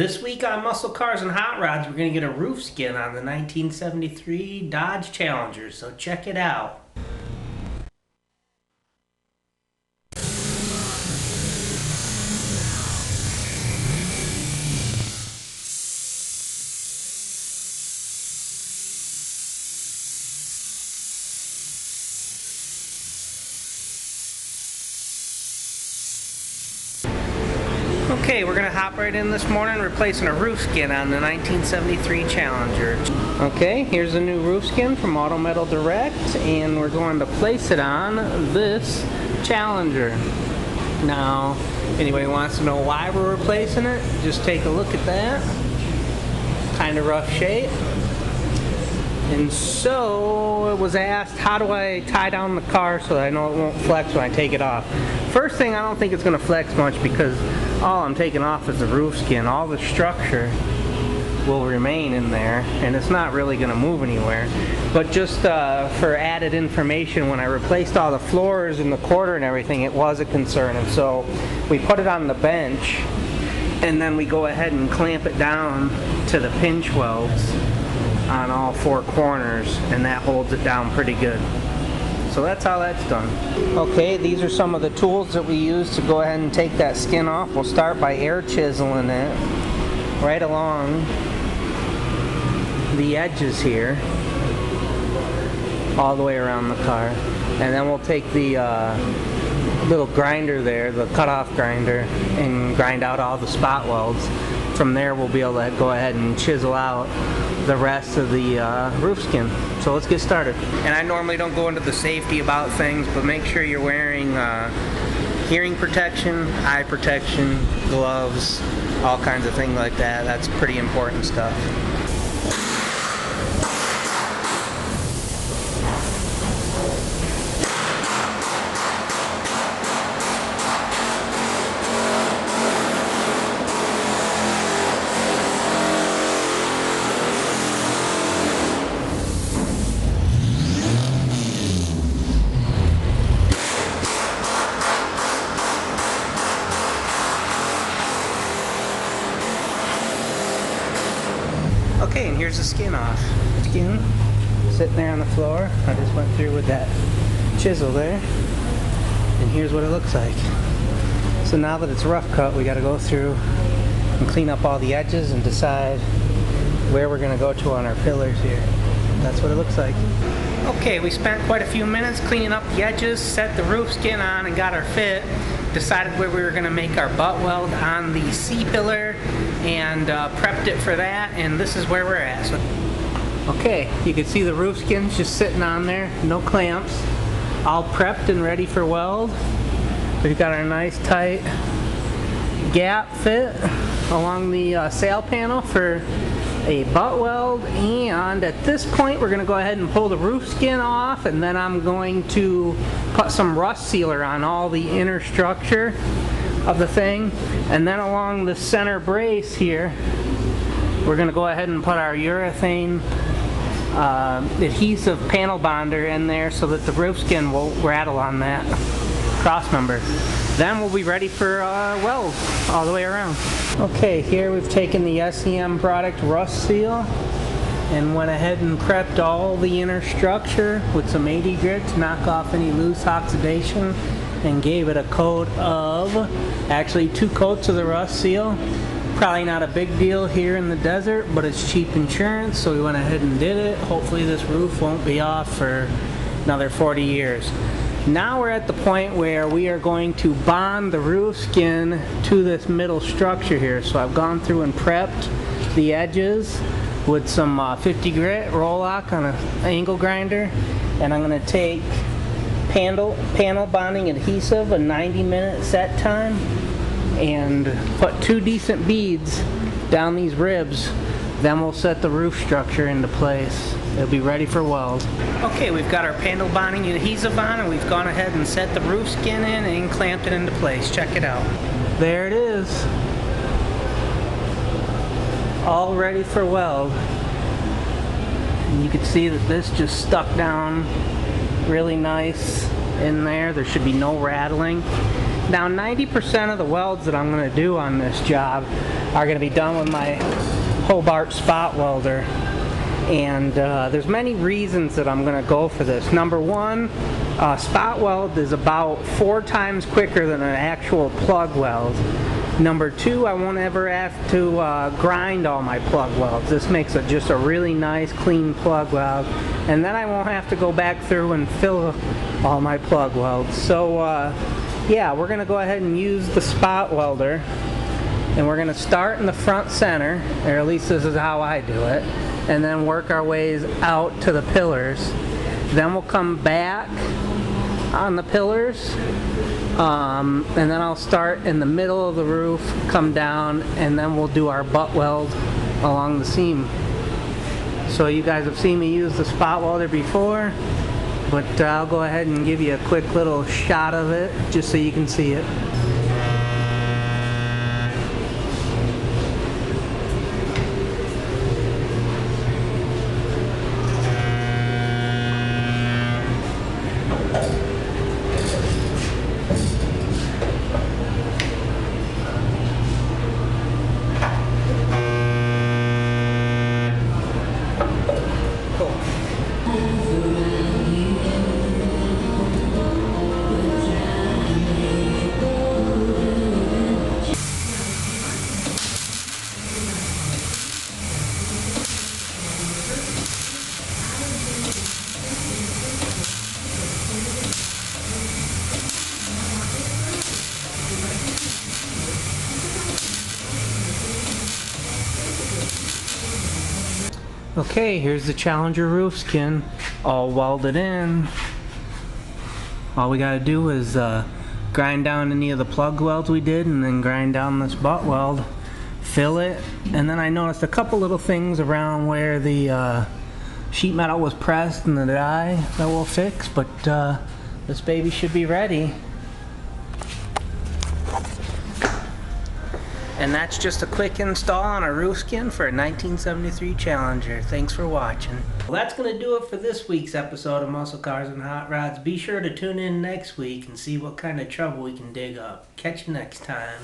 This week on Muscle Cars and Hot Rods, we're going to get a roof skin on the 1973 Dodge Challenger, so check it out. Okay, we're going to hop right in this morning replacing a roof skin on the 1973 Challenger. Okay, here's a new roof skin from Auto Metal Direct, and we're going to place it on this Challenger. Now, anybody wants to know why we're replacing it, just take a look at that. Kind of rough shape. And so it was asked, how do I tie down the car so that I know it won't flex when I take it off? First thing, I don't think it's going to flex much because all I'm taking off is the roof skin. All the structure will remain in there and it's not really going to move anywhere. But just for added information, when I replaced all the floors and the quarter and everything, it was a concern. And so we put it on the bench and then we go ahead and clamp it down to the pinch welds on all four corners, and that holds it down pretty good. So that's how that's done. Okay, these are some of the tools that we use to go ahead and take that skin off. We'll start by air chiseling it right along the edges here, all the way around the car. And then we'll take the little grinder there, the cutoff grinder, and grind out all the spot welds. From there we'll be able to go ahead and chisel out the rest of the roof skin. So let's get started. And I normally don't go into the safety about things, but make sure you're wearing hearing protection, eye protection, gloves, all kinds of things like that. That's pretty important stuff. Okay, and here's the skin off. Skin sitting there on the floor. I just went through with that chisel there. And here's what it looks like. So now that it's rough cut, we got to go through and clean up all the edges and decide where we're going to go to on our pillars here. That's what it looks like. Okay, we spent quite a few minutes cleaning up the edges, set the roof skin on and got our fit. Decided where we were going to make our butt weld on the C-pillar and prepped it for that, and this is where we're at. So, okay, you can see the roof skin's just sitting on there, no clamps, all prepped and ready for weld. We've got our nice tight gap fit along the sail panel for a butt weld, and at this point we're going to go ahead and pull the roof skin off, and then I'm going to put some rust sealer on all the inner structure of the thing, and then along the center brace here we're going to go ahead and put our urethane adhesive panel bonder in there so that the roof skin won't rattle on that cross member. Then we'll be ready for weld all the way around. Okay, here we've taken the SEM product rust seal and went ahead and prepped all the inner structure with some 80 grit to knock off any loose oxidation, and gave it a coat of, actually 2 coats of the rust seal. Probably not a big deal here in the desert, but it's cheap insurance, so we went ahead and did it. Hopefully this roof won't be off for another 40 years. Now we're at the point where we are going to bond the roof skin to this middle structure here. So I've gone through and prepped the edges with some 50 grit roll-lock on an angle grinder, and I'm going to take panel bonding adhesive, a 90-minute set time, and put 2 decent beads down these ribs. Then we'll set the roof structure into place. It'll be ready for weld. Okay, we've got our panel bonding adhesive on, and we've gone ahead and set the roof skin in and clamped it into place. Check it out. There it is. All ready for weld. And you can see that this just stuck down really nice in there. There should be no rattling. Now 90% of the welds that I'm going to do on this job are going to be done with my Hobart spot welder. And there's many reasons that I'm going to go for this. Number one, spot weld is about 4 times quicker than an actual plug weld. Number two, I won't ever have to grind all my plug welds. This makes just a really nice clean plug weld. And then I won't have to go back through and fill all my plug welds. So yeah, we're going to go ahead and use the spot welder. And we're going to start in the front center, or at least this is how I do it, and then work our ways out to the pillars. Then we'll come back on the pillars, and then I'll start in the middle of the roof, come down, and then we'll do our butt weld along the seam. So you guys have seen me use the spot welder before, but I'll go ahead and give you a quick little shot of it just so you can see it. Okay, here's the Challenger roof skin all welded in. All we gotta do is grind down any of the plug welds we did, and then grind down this butt weld, fill it, and then I noticed a couple little things around where the sheet metal was pressed and the die that we'll fix, but this baby should be ready. And that's just a quick install on a roof skin for a 1973 Challenger. Thanks for watching. Well, that's going to do it for this week's episode of Muscle Cars and Hot Rods. Be sure to tune in next week and see what kind of trouble we can dig up. Catch you next time.